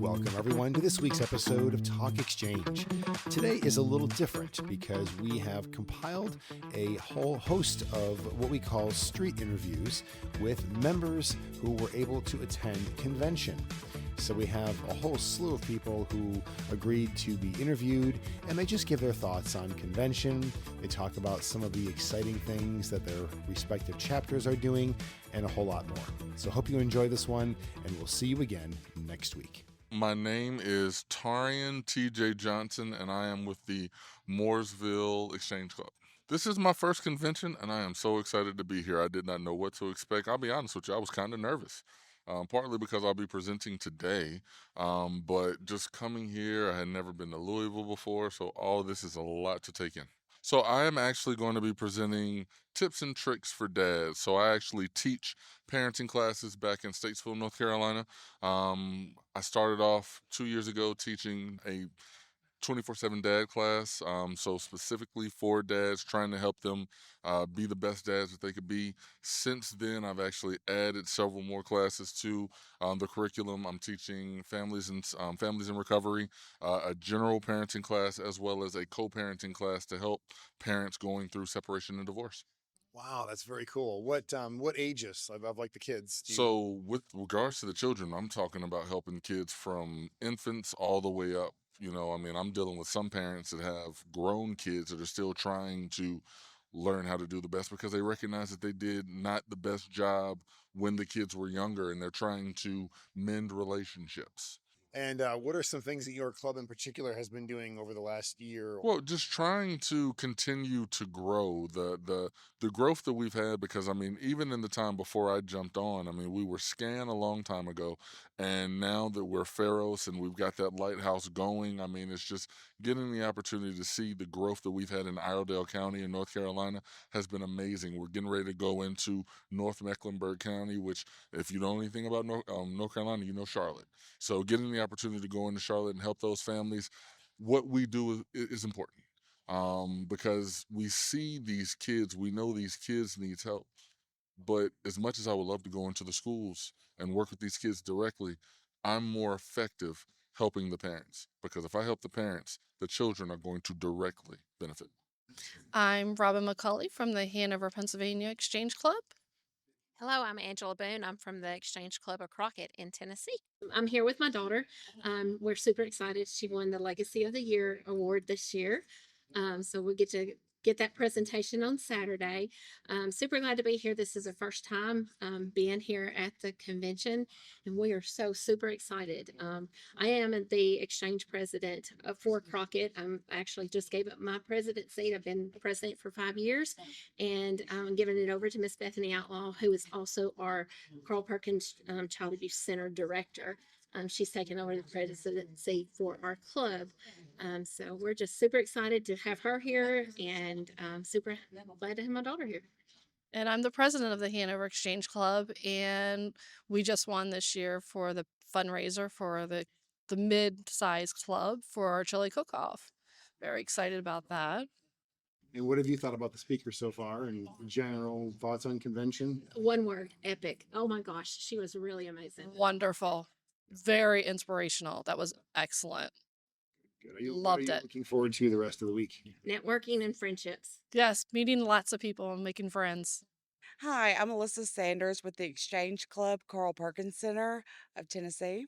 welcome everyone to this week's episode of Talk Exchange. Today is a little different because we have compiled a whole host of what we call street interviews with members who were able to attend convention. So we have a whole slew of people who agreed to be interviewed, and they just give their thoughts on convention. They talk about some of the exciting things that their respective chapters are doing, and a whole lot more. So hope you enjoy this one, and we'll see you again next week. My name is Tarrian TJ Johnson, and I am with the Mooresville Exchange Club. This is my first convention, and I am so excited to be here. I did not know what to expect. I'll be honest with you, I was kind of nervous. Partly because I'll be presenting today, but just coming here, I had never been to Louisville before, so all of this is a lot to take in. So I am actually going to be presenting tips and tricks for dads. So I actually teach parenting classes back in Statesville, North Carolina. I started off 2 years ago teaching a 24/7 dad class, so specifically for dads, trying to help them be the best dads that they could be. Since then, I've actually added several more classes to the curriculum. I'm teaching families in recovery, a general parenting class, as well as a co-parenting class to help parents going through separation and divorce. Wow, that's very cool. What ages of like the kids? So with regards to the children, I'm talking about helping kids from infants all the way up. I'm dealing with some parents that have grown kids that are still trying to learn how to do the best because they recognize that they did not the best job when the kids were younger, and they're trying to mend relationships. And what are some things that your club in particular has been doing over the last year? Well, just trying to continue to grow the growth that we've had, because even in the time before I jumped on, we were Scan a long time ago, and now that we're Pharos and we've got that lighthouse going, it's just getting the opportunity to see the growth that we've had in Iredell County in North Carolina has been amazing. We're getting ready to go into North Mecklenburg County, which, if you know anything about North Carolina, you know Charlotte. So getting the opportunity to go into Charlotte and help those families, what we do is important, because we see these kids, we know these kids need help. But as much as I would love to go into the schools and work with these kids directly, I'm more effective helping the parents, because if I help the parents, the children are going to directly benefit. I'm Robin McCulley from the Hanover, Pennsylvania Exchange Club. Hello, I'm Angela Boone. I'm from the Exchange Club of Crockett in Tennessee. I'm here with my daughter. We're super excited. She won the Legacy of the Year award this year. So we get to get that presentation on Saturday. Super glad to be here. This is the first time being here at the convention, and we are so super excited. I am the exchange president for Crockett. I actually just gave up my president seat. I've been president for 5 years, and I'm giving it over to Miss Bethany Outlaw, who is also our Carl Perkins Child Abuse Center director. She's taken over the presidency for our club. So we're just super excited to have her here, and super glad to have my daughter here. And I'm the president of the Hanover Exchange Club, and we just won this year for the fundraiser for the mid-sized club for our chili cook-off. Very excited about that. And what have you thought about the speaker so far, and general thoughts on convention? One word: epic. Oh my gosh, she was really amazing. Wonderful. Very inspirational. That was excellent. Good. Loved it. Looking forward to the rest of the week. Networking and friendships. Yes, meeting lots of people and making friends. Hi, I'm Alyssa Sanders with the Exchange Club Carl Perkins Center of Tennessee.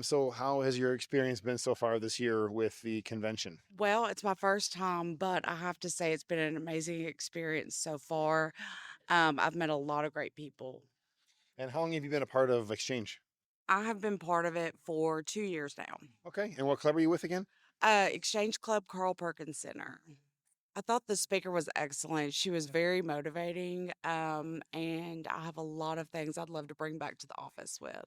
So how has your experience been so far this year with the convention? Well, it's my first time, but I have to say it's been an amazing experience so far. I've met a lot of great people. And how long have you been a part of Exchange? I have been part of it for 2 years now. Okay. And what club are you with again? Exchange Club Carl Perkins Center. I thought the speaker was excellent. She was very motivating, and I have a lot of things I'd love to bring back to the office with.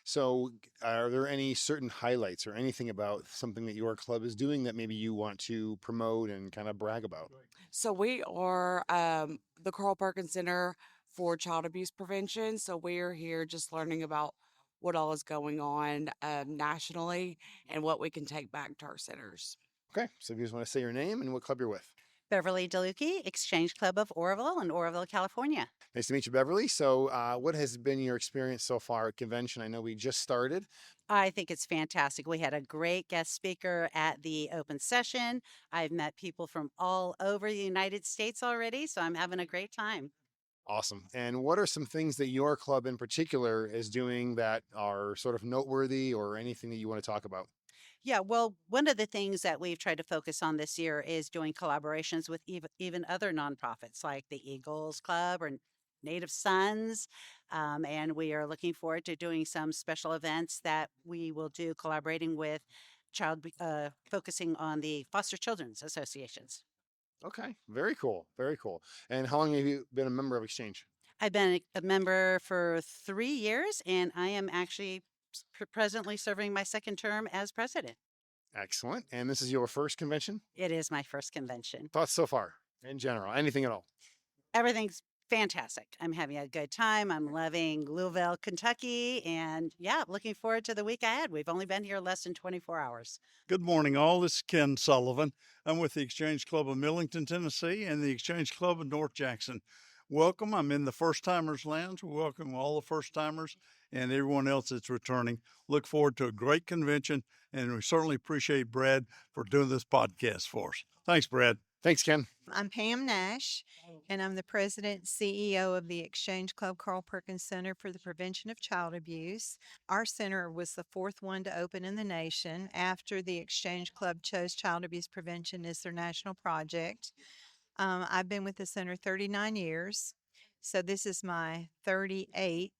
So are there any certain highlights or anything about something that your club is doing that maybe you want to promote and kind of brag about? So we are the Carl Perkins Center for Child Abuse Prevention. So we are here just learning about what all is going on nationally and what we can take back to our centers. Okay. So if you just want to say your name and what club you're with. Beverly Delucki, Exchange Club of Oroville in Oroville, California. Nice to meet you, Beverly. So, what has been your experience so far at convention? I know we just started. I think it's fantastic. We had a great guest speaker at the open session. I've met people from all over the United States already, so I'm having a great time. Awesome. And what are some things that your club in particular is doing that are sort of noteworthy, or anything that you want to talk about? Yeah, well, one of the things that we've tried to focus on this year is doing collaborations with even other nonprofits like the Eagles Club or Native Sons. And we are looking forward to doing some special events that we will do collaborating with focusing on the Foster Children's Associations. Okay, very cool. Very cool. And how long have you been a member of Exchange? I've been a member for 3 years, and I am actually presently serving my second term as president. Excellent. And this is your first convention? It is my first convention. Thoughts so far, in general? Anything at all? Everything's fantastic. I'm having a good time. I'm loving Louisville, Kentucky, and yeah, looking forward to the week ahead. We've only been here less than 24 hours. Good morning, all. This is Ken Sullivan. I'm with the Exchange Club of Millington, Tennessee, and the Exchange Club of North Jackson. Welcome. I'm in the First Timers Lounge. We welcome all the first timers and everyone else that's returning. Look forward to a great convention, and we certainly appreciate Brad for doing this podcast for us. Thanks, Brad. Thanks, Ken. I'm Pam Nash, and I'm the president and CEO of the Exchange Club Carl Perkins Center for the Prevention of Child Abuse. Our center was the fourth one to open in the nation after the Exchange Club chose child abuse prevention as their national project. I've been with the center 39 years, so this is my 38th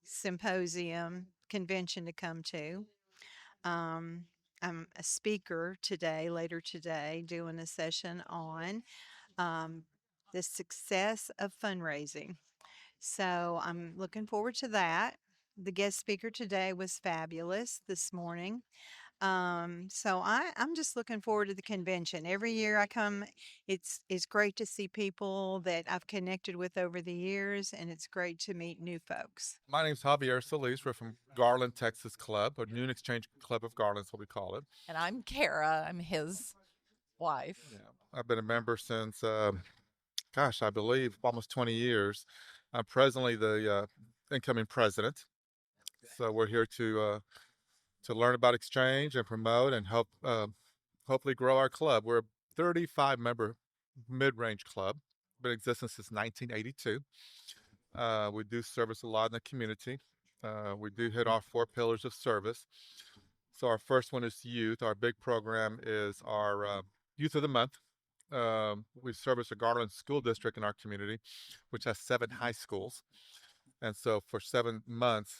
symposium convention to come to. I'm a speaker later today, doing a session on the success of fundraising. So I'm looking forward to that. The guest speaker today was fabulous this morning. So I'm just looking forward to the convention. Every year I come, it's great to see people that I've connected with over the years, and it's great to meet new folks. My name's Javier Solis. We're from Garland, Texas Club, or Noon Exchange Club of Garland is what we call it. And I'm Kara. I'm his wife. Yeah. I've been a member since, I believe almost 20 years. I'm presently the incoming president. So we're here to learn about Exchange and promote and help hopefully grow our club. We're a 35-member mid-range club, been in existence since 1982. We do service a lot in the community. We do hit our 4 pillars of service. So our first one is youth. Our big program is our Youth of the Month. We service a Garland school district in our community, which has 7 high schools. And so for 7 months,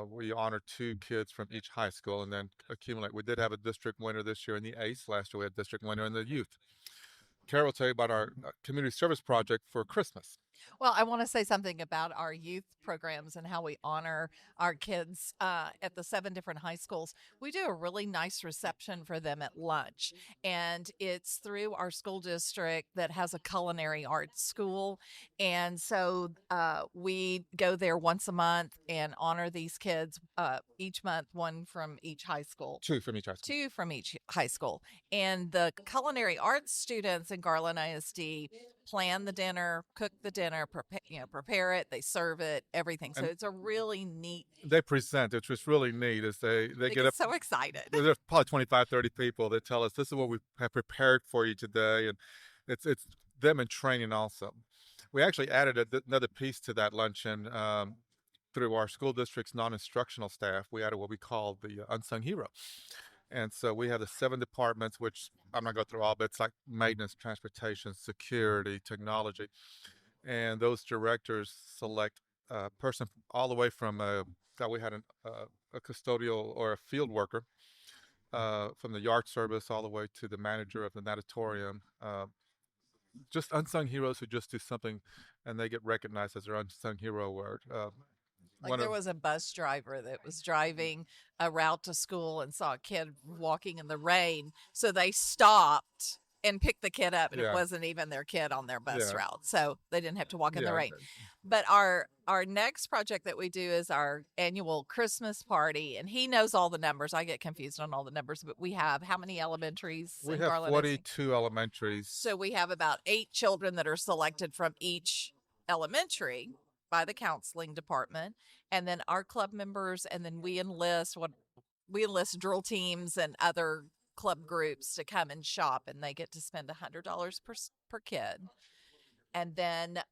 we honor 2 kids from each high school and then accumulate. We did have a district winner this year in the ACE. Last year we had a district winner in the youth. Kara will tell you about our community service project for Christmas. Well, I want to say something about our youth programs and how we honor our kids at the 7 different high schools. We do a really nice reception for them at lunch, and it's through our school district that has a culinary arts school. And so we go there once a month and honor these kids each month, 1 from each high school. 2 from each high school. 2 from each high school. And the culinary arts students in Garland ISD plan the dinner, cook the dinner, prepare it, they serve it, everything. So And it's a really neat. They present, which was really neat, is they get up. So excited. There's probably 25, 30 people that tell us this is what we have prepared for you today. And it's them in training also. We actually added another piece to that luncheon through our school district's non-instructional staff. We added what we call the unsung hero. And so we have the 7 departments, which I'm not going to go through all, but it's like maintenance, transportation, security, technology. And those directors select a person all the way from we had a custodial or a field worker from the yard service all the way to the manager of the natatorium. Just unsung heroes who just do something and they get recognized as their unsung hero award. There was a bus driver that was driving a route to school and saw a kid walking in the rain. So they stopped and pick the kid up, and it Yeah. wasn't even their kid on their bus Yeah. route, so they didn't have to walk in the Yeah. rain. But our next project that we do is our annual Christmas party, and he knows all the numbers. I get confused on all the numbers, but we have how many elementaries? We in have Garland? 42 elementaries. So we have about 8 children that are selected from each elementary by the counseling department, and then our club members, and then we enlist drill teams and other club groups to come and shop, and they get to spend $100 per kid. And then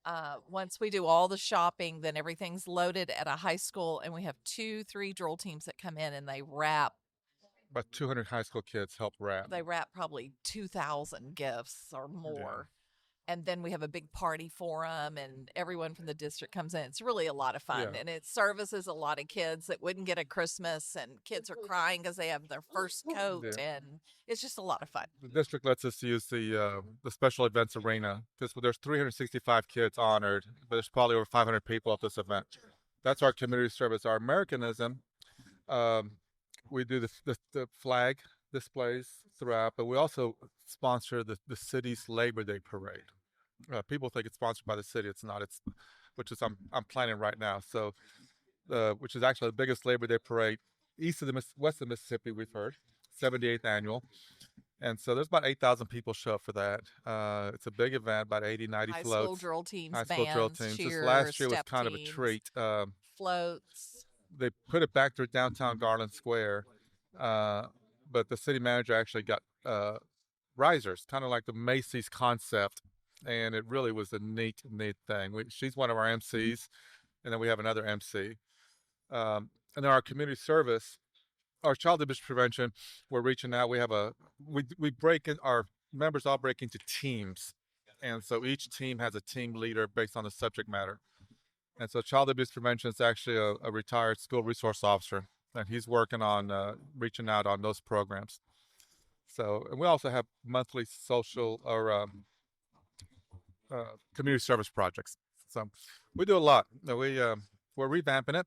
once we do all the shopping, then everything's loaded at a high school, and we have 2-3 drill teams that come in and they wrap. About 200 high school kids help wrap. They wrap probably 2,000 gifts or more. And then we have a big party for them, and everyone from the district comes in. It's really a lot of fun, and it services a lot of kids that wouldn't get a Christmas, and kids are crying because they have their first coat, and it's just a lot of fun. The district lets us use the special events arena because there's 365 kids honored, but there's probably over 500 people at this event. That's our community service. Our Americanism, we do the flag displays throughout, but we also sponsor the city's Labor Day parade. People think it's sponsored by the city. It's not. Which is I'm planning right now. So, which is actually the biggest Labor Day parade west of Mississippi. We've heard 78th annual, and so there's about 8,000 people show up for that. It's a big event, about 80, 90 High floats. school drill teams, High bands, school drill teams. cheers, This last year was step kind of a teams, treat. floats. They put it back to downtown Garland Square, but the city manager actually got risers, kind of like the Macy's concept, and it really was a neat thing. She's one of our MCs, and then we have another MC. And then our community service, our child abuse prevention, we're reaching out. We have we break in, our members all break into teams, and so each team has a team leader based on the subject matter. And so child abuse prevention is actually a retired school resource officer, and he's working on reaching out on those programs. So, and we also have monthly social or community service projects. So we do a lot. We're revamping it.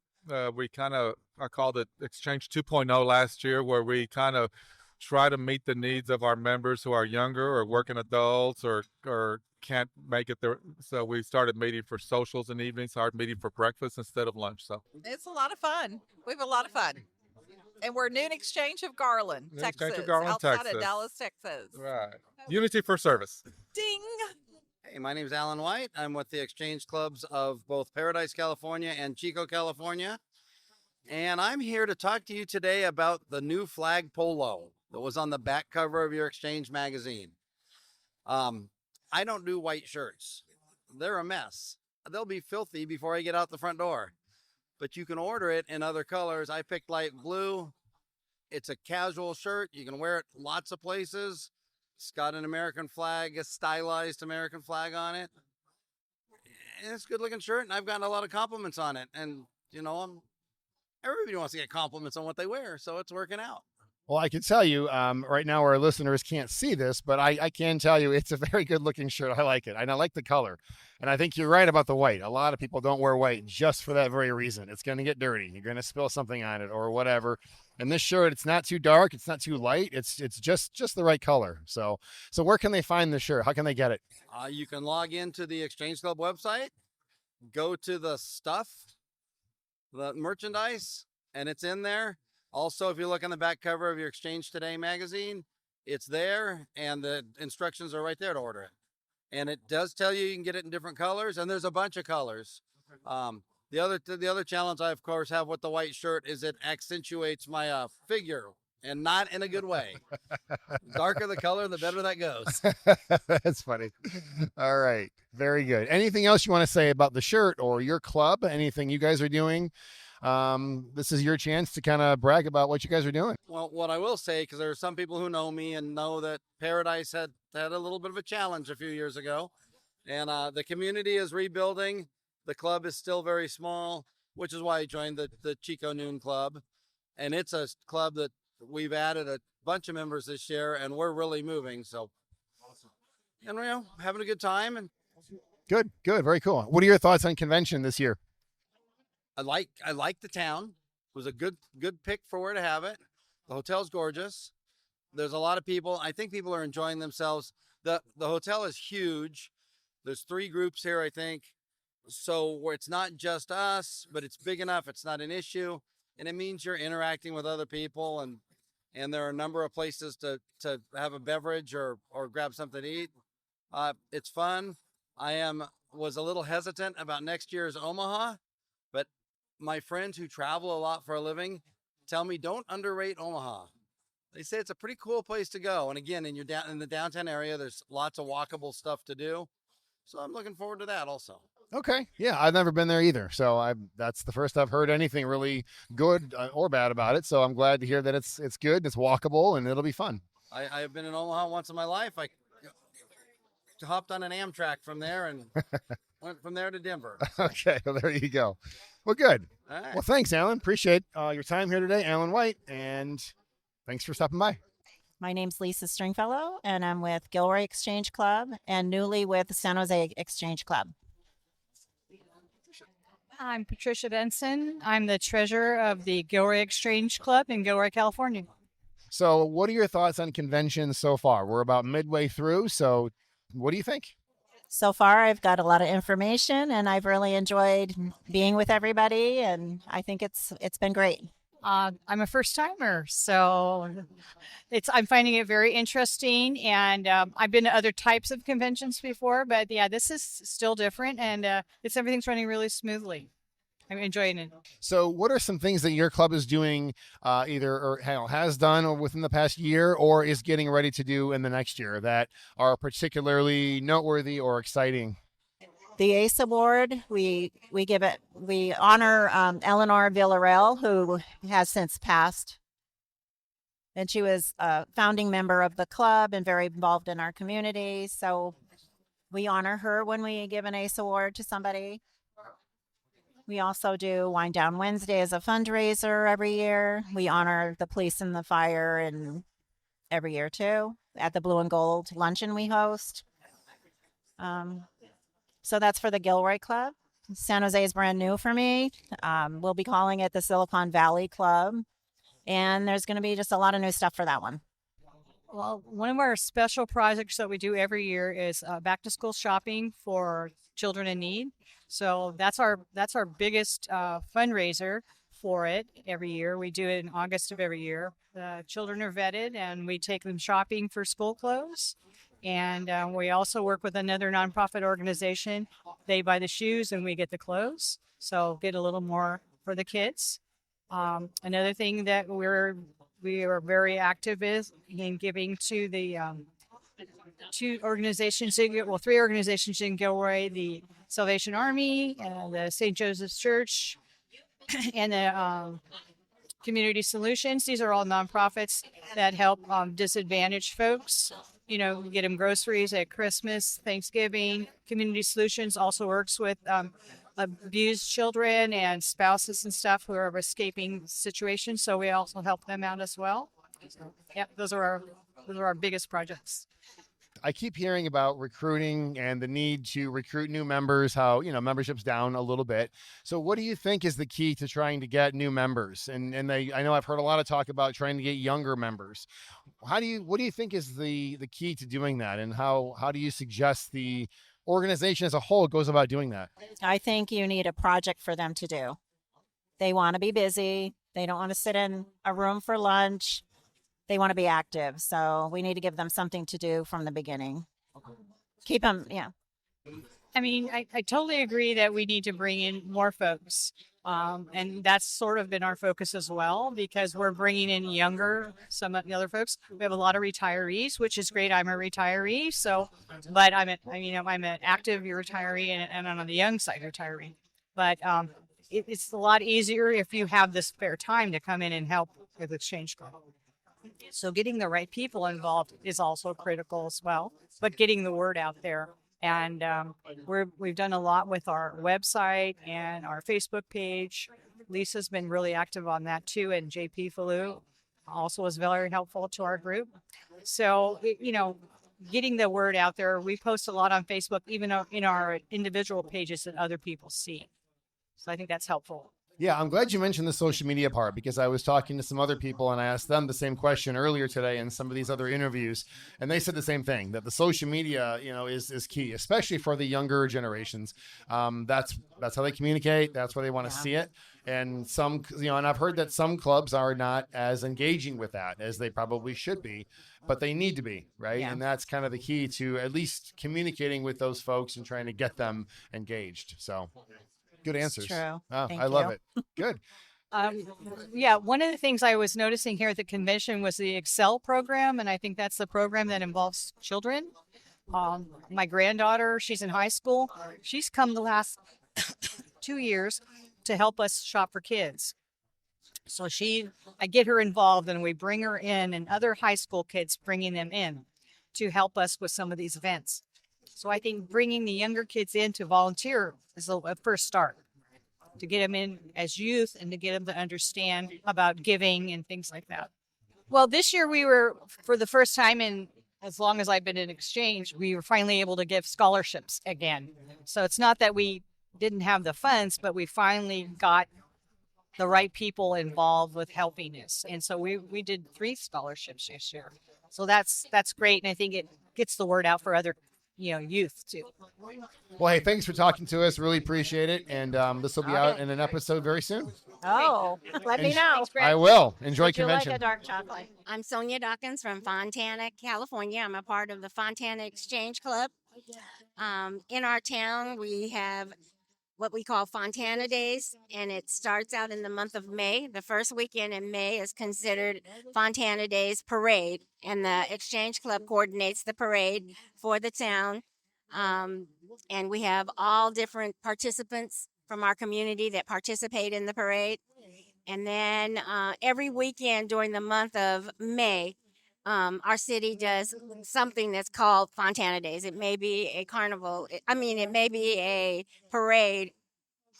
We I called it Exchange 2.0 last year, where we kind of try to meet the needs of our members who are younger or working adults or can't make it there. So we started meeting for socials in the evenings, started meeting for breakfast instead of lunch. So it's a lot of fun. We have a lot of fun. And we're Noon Exchange of Garland, Texas, outside of Dallas, Texas. Right. Unity for service. Ding. Hey, my name is Alan White. I'm with the Exchange Clubs of both Paradise, California and Chico, California. And I'm here to talk to you today about the new flag polo that was on the back cover of your Exchange magazine. I don't do white shirts. They're a mess. They'll be filthy before I get out the front door. But you can order it in other colors. I picked light blue. It's a casual shirt. You can wear it lots of places. It's got an American flag, a stylized American flag on it. And it's a good looking shirt, and I've gotten a lot of compliments on it. And, everybody wants to get compliments on what they wear, so it's working out. Well, I can tell you right now our listeners can't see this, but I can tell you it's a very good looking shirt. I like it. And I like the color. And I think you're right about the white. A lot of people don't wear white just for that very reason. It's going to get dirty. You're going to spill something on it or whatever. And this shirt, it's not too dark. It's not too light. It's just the right color. So where can they find the shirt? How can they get it? You can log into the Exchange Club website, go to the stuff, the merchandise, and it's in there. Also, if you look on the back cover of your Exchange Today magazine, it's there, and the instructions are right there to order it. And it does tell you can get it in different colors, and there's a bunch of colors. The other challenge I, of course, have with the white shirt is it accentuates my figure, and not in a good way. Darker the color, the better that goes. That's funny. All right. Very good. Anything else you want to say about the shirt or your club? Anything you guys are doing? This is your chance to kind of brag about what you guys are doing. Well, what I will say, because there are some people who know me and know that Paradise had a little bit of a challenge a few years ago. And the community is rebuilding. The club is still very small, which is why I joined the Chico Noon Club. And it's a club that we've added a bunch of members this year, and we're really moving. So, and having a good time. And Good. Very cool. What are your thoughts on convention this year? I like the town. It was a good pick for where to have it. The hotel's gorgeous. There's a lot of people. I think people are enjoying themselves. The hotel is huge. There's 3 groups here, I think. So where it's not just us, but it's big enough. It's not an issue, and it means you're interacting with other people, and there are a number of places to have a beverage or grab something to eat. It's fun. Was a little hesitant about next year's Omaha, but my friends who travel a lot for a living tell me don't underrate Omaha. They say it's a pretty cool place to go. And again, in the downtown area, there's lots of walkable stuff to do. So I'm looking forward to that also. Okay. Yeah, I've never been there either. So that's the first I've heard anything really good or bad about it. So I'm glad to hear that it's good, and it's walkable, and it'll be fun. I have been in Omaha once in my life. I hopped on an Amtrak from there and went from there to Denver. Okay, well, there you go. Well, good. All right. Well, thanks, Alan. Appreciate your time here today, Alan White, and thanks for stopping by. My name's Lisa Stringfellow, and I'm with Gilroy Exchange Club and newly with San Jose Exchange Club. I'm Patricia Bentson. I'm the treasurer of the Gilroy Exchange Club in Gilroy, California. So what are your thoughts on conventions so far? We're about midway through, so what do you think? So far, I've got a lot of information, and I've really enjoyed being with everybody, and I think it's been great. I'm a first timer, so I'm finding it very interesting, and I've been to other types of conventions before, but yeah, this is still different, and everything's running really smoothly. I'm enjoying it. So what are some things that your club is doing either or has done or within the past year or is getting ready to do in the next year that are particularly noteworthy or exciting? The ACE Award, we honor Eleanor Villarreal, who has since passed. And she was a founding member of the club and very involved in our community. So we honor her when we give an ACE Award to somebody. We also do Wind Down Wednesday as a fundraiser every year. We honor the police and the fire and every year too. At the Blue and Gold luncheon we host. So that's for the Gilroy Club. San Jose is brand new for me. We'll be calling it the Silicon Valley Club. And there's going to be just a lot of new stuff for that one. Well, one of our special projects that we do every year is back to school shopping for children in need. So that's our biggest fundraiser for it every year. We do it in August of every year. The children are vetted and we take them shopping for school clothes. And we also work with another nonprofit organization. They buy the shoes and we get the clothes. So get a little more for the kids. Another thing that we are very active in giving to the 3 organizations in Gilroy, the Salvation Army, the St. Joseph's Church, and the Community Solutions. These are all nonprofits that help disadvantaged folks. Get them groceries at Christmas, Thanksgiving. Community Solutions also works with abused children and spouses and stuff who are escaping situations. So we also help them out as well. Yep, those are our biggest projects. I keep hearing about recruiting and the need to recruit new members, how, membership's down a little bit. So what do you think is the key to trying to get new members? I know I've heard a lot of talk about trying to get younger members. What do you think is the key to doing that? And how do you suggest the organization as a whole goes about doing that? I think you need a project for them to do. They want to be busy. They don't want to sit in a room for lunch. They want to be active. So we need to give them something to do from the beginning. Keep them, yeah. I mean, I totally agree that we need to bring in more folks. And that's sort of been our focus as well, because we're bringing in some of the other folks. We have a lot of retirees, which is great. I'm a retiree. But I'm an active retiree and I'm on the young side retiree. But it's a lot easier if you have the spare time to come in and help with Exchange Club. So getting the right people involved is also critical as well, but getting the word out there. And we've done a lot with our website and our Facebook page. Lisa's been really active on that too, and JP Fallu also was very helpful to our group. So, getting the word out there. We post a lot on Facebook, even in our individual pages that other people see. So I think that's helpful. Yeah, I'm glad you mentioned the social media part, because I was talking to some other people and I asked them the same question earlier today in some of these other interviews, and they said the same thing, that the social media, is key, especially for the younger generations. That's how they communicate. That's where they want to see it. And and I've heard that some clubs are not as engaging with that as they probably should be, but they need to be, right? Yeah. And that's kind of the key to at least communicating with those folks and trying to get them engaged. So. Good answers. True. Oh, Thank I love you. it. Good. Yeah, one of the things I was noticing here at the convention was the Excel program, and I think that's the program that involves children. My granddaughter, she's in high school. She's come the last 2 years to help us shop for kids. So I get her involved, and we bring her in, and other high school kids bringing them in to help us with some of these events. So I think bringing the younger kids in to volunteer is a first start, to get them in as youth and to get them to understand about giving and things like that. Well, this year we were, for the first time in as long as I've been in exchange, we were finally able to give scholarships again. So it's not that we didn't have the funds, but we finally got the right people involved with helping us. And so we did 3 scholarships this year. So that's great. And I think it gets the word out for other youth too. Well, hey, thanks for talking to us. Really appreciate it. And this will be out in an episode very soon. Oh, let me know. I will. Enjoy Would you convention. like a dark chocolate? I'm Sonja Dawkins from Fontana, California. I'm a part of the Fontana Exchange Club. In our town, we have what we call Fontana Days, and it starts out in the month of May. The first weekend in May is considered Fontana Days Parade, and the Exchange Club coordinates the parade for the town. And we have all different participants from our community that participate in the parade. And then every weekend during the month of May, our city does something that's called Fontana Days. It may be a carnival. It may be a parade.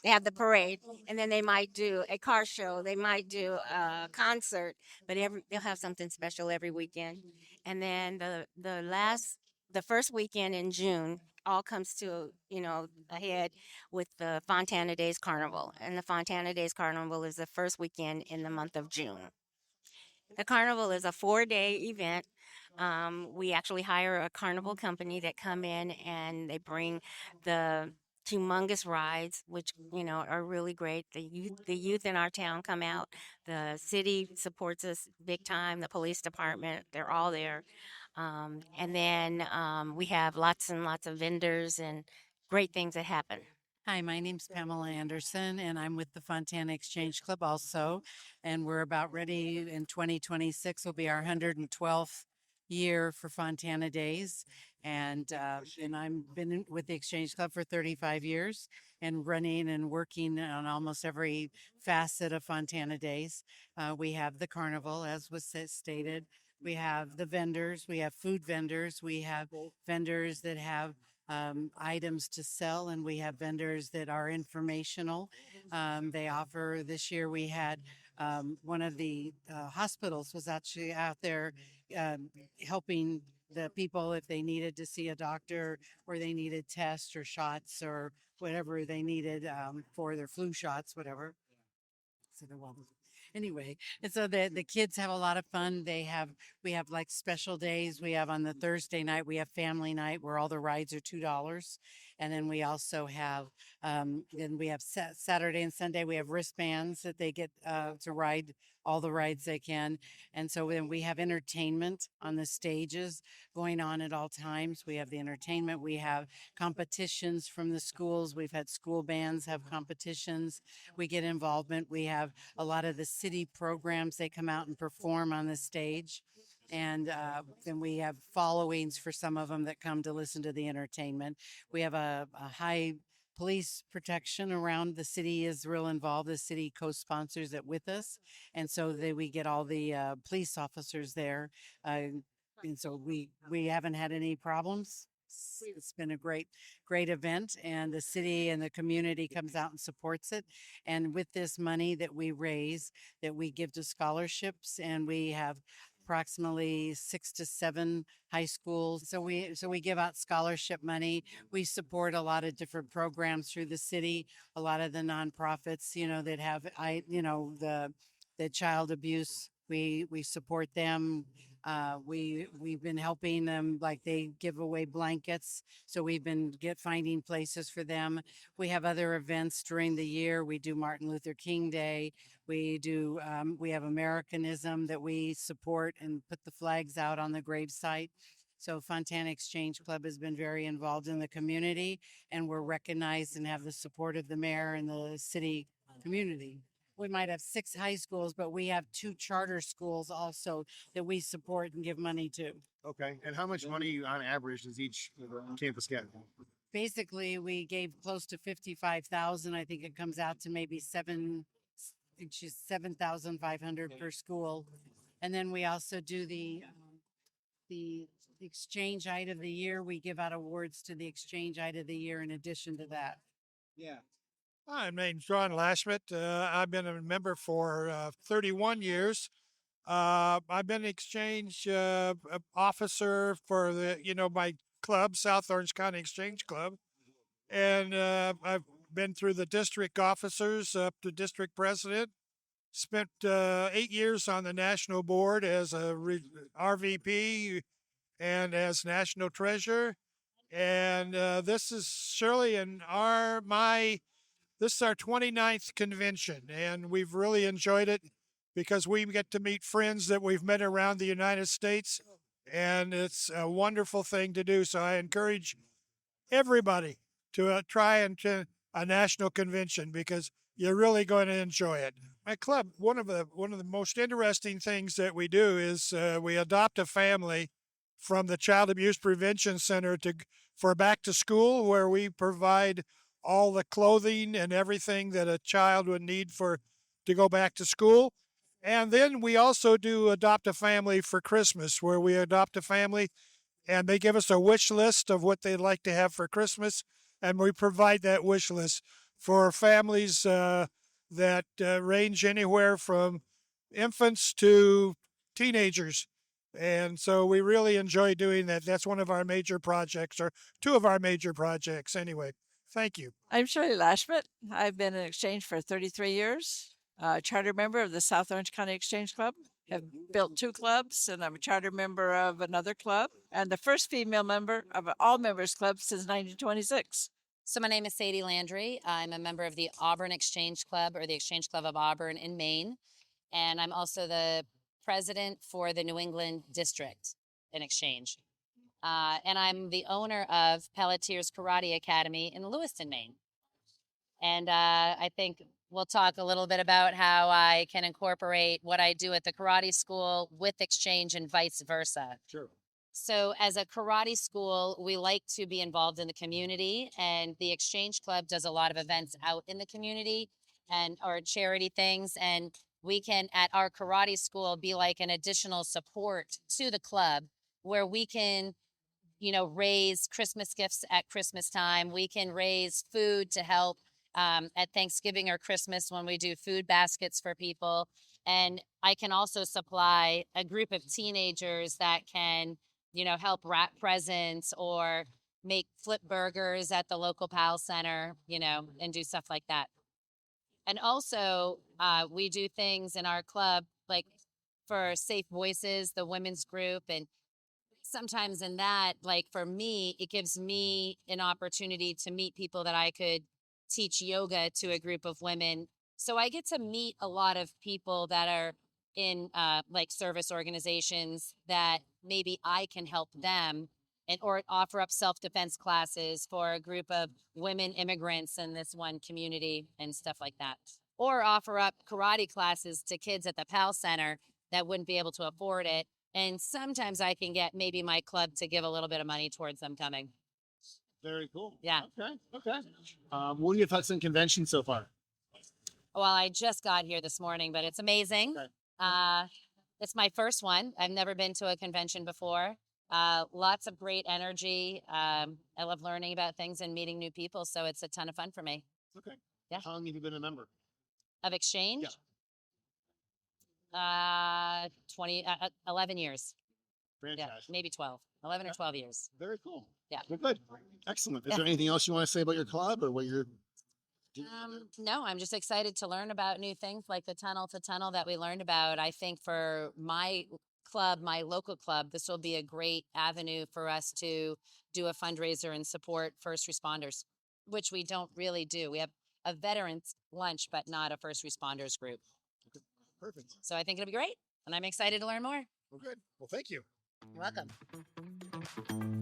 They have the parade, and then they might do a car show. They might do a concert, but they'll have something special every weekend. And then the first weekend in June all comes to a head with the Fontana Days Carnival, and the Fontana Days Carnival is the first weekend in the month of June. The carnival is a 4-day event. We actually hire a carnival company that come in and they bring the humongous rides, which are really great. The youth in our town come out. The city supports us big time. The police department, they're all there. And then we have lots and lots of vendors and great things that happen. Hi, my name's Pamela Anderson, and I'm with the Fontana Exchange Club also. And we're about ready in 2026 will be our 112th year for Fontana Days. And I've been with the Exchange Club for 35 years and running and working on almost every facet of Fontana Days. We have the carnival, as was stated. We have the vendors. We have food vendors. We have vendors that have items to sell, and we have vendors that are informational. They offer, this year we had one of the hospitals was actually out there helping the people if they needed to see a doctor or they needed tests or shots or whatever they needed for their flu shots, whatever. So anyway, and so the kids have a lot of fun. We have like special days. We have on the Thursday night, we have family night where all the rides are $2. And then we also have, Saturday and Sunday, we have wristbands that they get to ride all the rides they can. And so then we have entertainment on the stages going on at all times. We have the entertainment. We have competitions from the schools. We've had school bands have competitions. We get involvement. We have a lot of the city programs. They come out and perform on the stage. And then we have followings for some of them that come to listen to the entertainment. We have a high police protection around. The city is real involved. The city co-sponsors it with us. And so we get all the police officers there. And so we haven't had any problems. It's been a great event, and the city and the community comes out and supports it. And with this money that we raise, that we give to scholarships, and we have approximately 6 to 7 high schools. So we give out scholarship money. We support a lot of different programs through the city. A lot of the nonprofits, that have the child abuse. We support them. We've been helping them, like they give away blankets, so we've been finding places for them. We have other events during the year. We do Martin Luther King Day. We have Americanism that we support and put the flags out on the gravesite. So Fontana Exchange Club has been very involved in the community, and we're recognized and have the support of the mayor and the city community. We might have 6 high schools, but we have 2 charter schools also that we support and give money to. Okay. And how much money on average does each campus get? Basically, we gave close to 55,000. I think it comes out to maybe 7,500 per school. And then we also do the exchange Ite of the year. We give out awards to the exchange Ite of the year in addition to that. Yeah. My name's Shirlry Lashmett. I've been a member for 31 years. I've been exchange officer for my club, South Orange County Exchange Club, and I've been through the district officers up to district president. Spent 8 years on the national board as a RVP and as national treasurer. And this is Shirley and this is our 29th convention, and we've really enjoyed it because we get to meet friends that we've met around the United States, and it's a wonderful thing to do. So I encourage everybody to try and attend a national convention because you're really going to enjoy it. My club, one of the most interesting things that we do is we adopt a family from the Child Abuse Prevention Center for back to school, where we provide all the clothing and everything that a child would need to go back to school. And then we also do adopt a family for Christmas, where we adopt a family and they give us a wish list of what they'd like to have for Christmas. And we provide that wish list for families that range anywhere from infants to teenagers. And so we really enjoy doing that. That's one of our major projects, or 2 of our major projects anyway. Thank you. I'm Shirley Lashmett. I've been in exchange for 33 years, charter member of the South Orange County Exchange Club. Have built 2 clubs, and I'm a charter member of another club, and the first female member of an all members club since 1926. So my name is Sadie Landry. I'm a member of the Auburn Exchange Club, or the Exchange Club of Auburn in Maine, and I'm also the president for the New England District in Exchange. And I'm the owner of Pelletier's Karate Academy in Lewiston, Maine. And I think we'll talk a little bit about how I can incorporate what I do at the karate school with exchange and vice versa. Sure. So as a karate school, we like to be involved in the community, and the Exchange Club does a lot of events out in the community or charity things. And we can, at our karate school, be like an additional support to the club, where we can raise Christmas gifts at Christmas time. We can raise food to help at Thanksgiving or Christmas when we do food baskets for people. And I can also supply a group of teenagers that can, help wrap presents or make flip burgers at the local PAL Center, and do stuff like that. And also, we do things in our club, like for Safe Voices, the women's group, and sometimes in that, like for me, it gives me an opportunity to meet people that I could teach yoga to a group of women. So I get to meet a lot of people that are in like service organizations that maybe I can help them or offer up self-defense classes for a group of women immigrants in this one community and stuff like that. Or offer up karate classes to kids at the PAL Center that wouldn't be able to afford it. And sometimes I can get maybe my club to give a little bit of money towards them coming. Very cool. Yeah. Okay. What are your thoughts on convention so far? Well, I just got here this morning, but it's amazing. Okay. It's my first one. I've never been to a convention before. Lots of great energy. I love learning about things and meeting new people, so it's a ton of fun for me. Okay. Yeah. How long have you been a member? Of Exchange? Yeah. 11 years. Franchise. Yeah, maybe 12, 11 or 12 years. Very cool. Yeah. Well, good. Excellent. Is Yeah. there anything else you want to say about your club or what you're No, I'm just excited to learn about new things like the tunnel to tunnel that we learned about. I think for my club, my local club, this will be a great avenue for us to do a fundraiser and support first responders, which we don't really do. We have a veterans lunch, but not a first responders group. perfect? So I think it'll be great, and I'm excited to learn more. Well, good. Well, thank you. You're welcome.